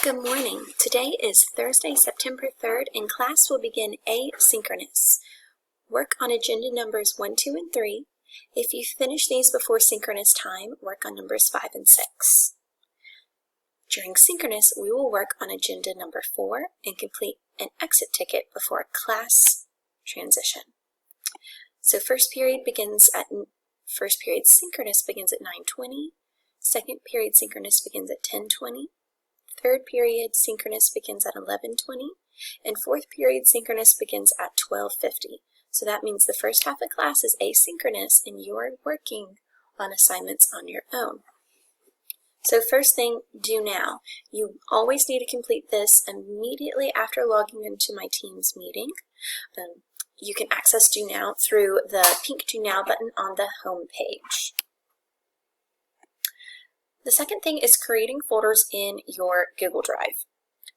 Good morning. Today is Thursday, September 3rd, and class will begin asynchronous. Work on agenda numbers 1, 2, and 3. If you finish these before synchronous time, work on numbers 5 and 6. During synchronous, we will work on agenda number 4 and complete an exit ticket before a class transition. So first period synchronous begins at 9:20. Second period synchronous begins at 10:20. Third period synchronous begins at 11:20, and fourth period synchronous begins at 12:50. So that means the first half of class is asynchronous and you're working on assignments on your own. So first thing, do now. You always need to complete this immediately after logging into my Teams meeting. You can access Do Now through the pink Do Now button on the home page. The second thing is creating folders in your Google Drive.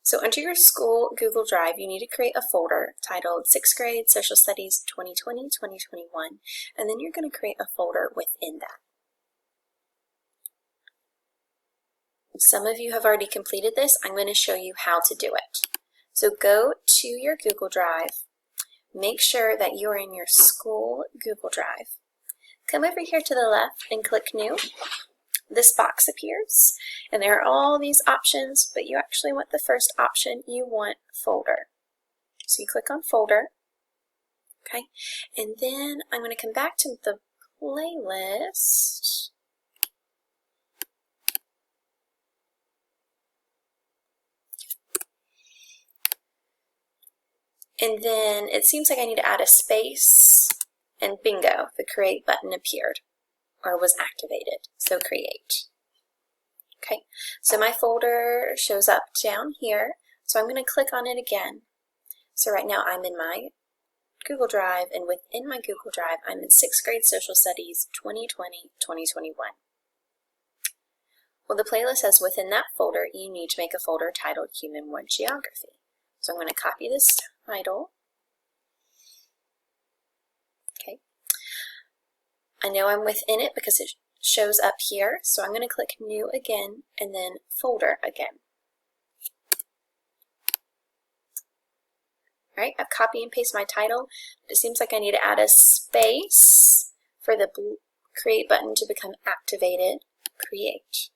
So under your school Google Drive, you need to create a folder titled 6th Grade Social Studies 2020-2021, and then you're going to create a folder within that. Some of you have already completed this. I'm going to show you how to do it. So go to your Google Drive. Make sure that you're in your school Google Drive. Come over here to the left and click New. This box appears, and there are all these options, but you actually want the first option. You want Folder. So you click on Folder, okay? And then I'm going to come back to the playlist. And then it seems like I need to add a space, and bingo, the Create button appeared, or was activated, so create. Okay, so my folder shows up down here, so I'm going to click on it again. So right now I'm in my Google Drive, and within my Google Drive I'm in 6th Grade Social Studies 2020-2021. Well, the playlist says within that folder you need to make a folder titled Human 1 Geography. So I'm going to copy this title. Okay. I know I'm within it because it shows up here, so I'm going to click New again and then Folder again. All right, I've copied and pasted my title. It seems like I need to add a space for the Create button to become activated. Create.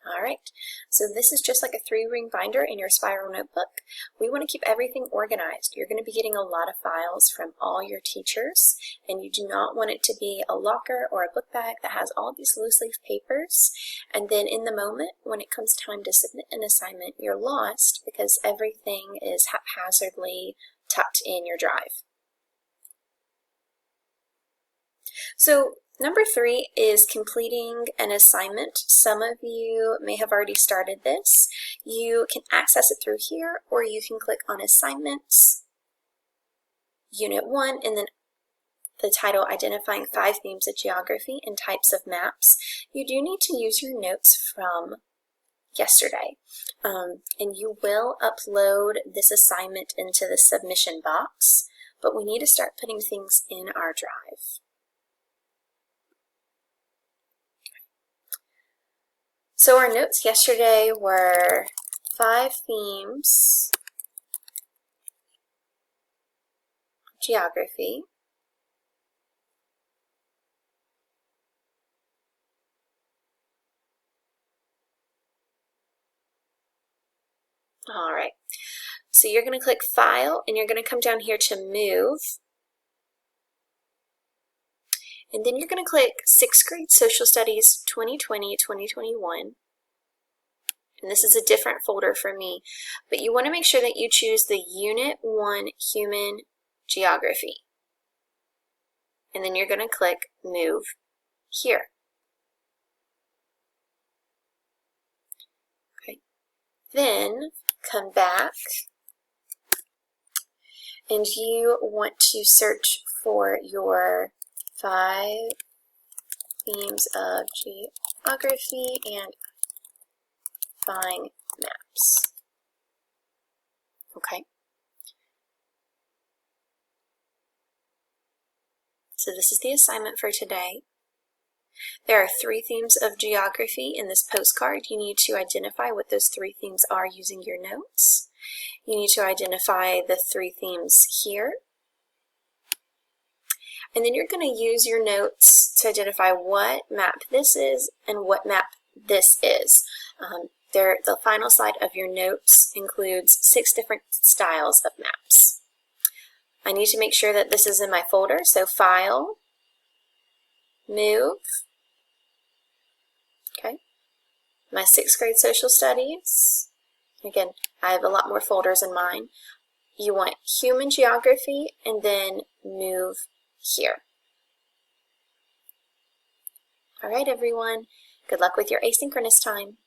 All right, so this is just like a 3-ring binder in your spiral notebook. We want to keep everything organized. You're going to be getting a lot of files from all your teachers, and you do not want it to be a locker or a book bag that has all these loose leaf papers. And then in the moment, when it comes time to submit an assignment, you're lost because everything is haphazardly tucked in your drive. So number 3 is completing an assignment. Some of you may have already started this. You can access it through here, or you can click on Assignments, Unit 1, and then the title, Identifying 5 Themes of Geography and Types of Maps. You do need to use your notes from yesterday, and you will upload this assignment into the submission box, but we need to start putting things in our drive. So our notes yesterday were 5 themes of geography. All right, so you're going to click File, and you're going to come down here to Move. And then you're going to click 6th Grade Social Studies 2020-2021. And this is a different folder for me. But you want to make sure that you choose the Unit 1 Human Geography. And then you're going to click Move here. Okay. Then come back, and you want to search for your 5 themes of geography and find maps. Okay. So this is the assignment for today. There are 3 themes of geography in this postcard. You need to identify what those 3 themes are using your notes. You need to identify the 3 themes here. And then you're going to use your notes to identify what map this is and what map this is. The final slide of your notes includes 6 different styles of maps. I need to make sure that this is in my folder, so File, Move, okay, my 6th grade social studies. Again, I have a lot more folders in mine. You want human geography and then move here. All right, everyone. Good luck with your asynchronous time.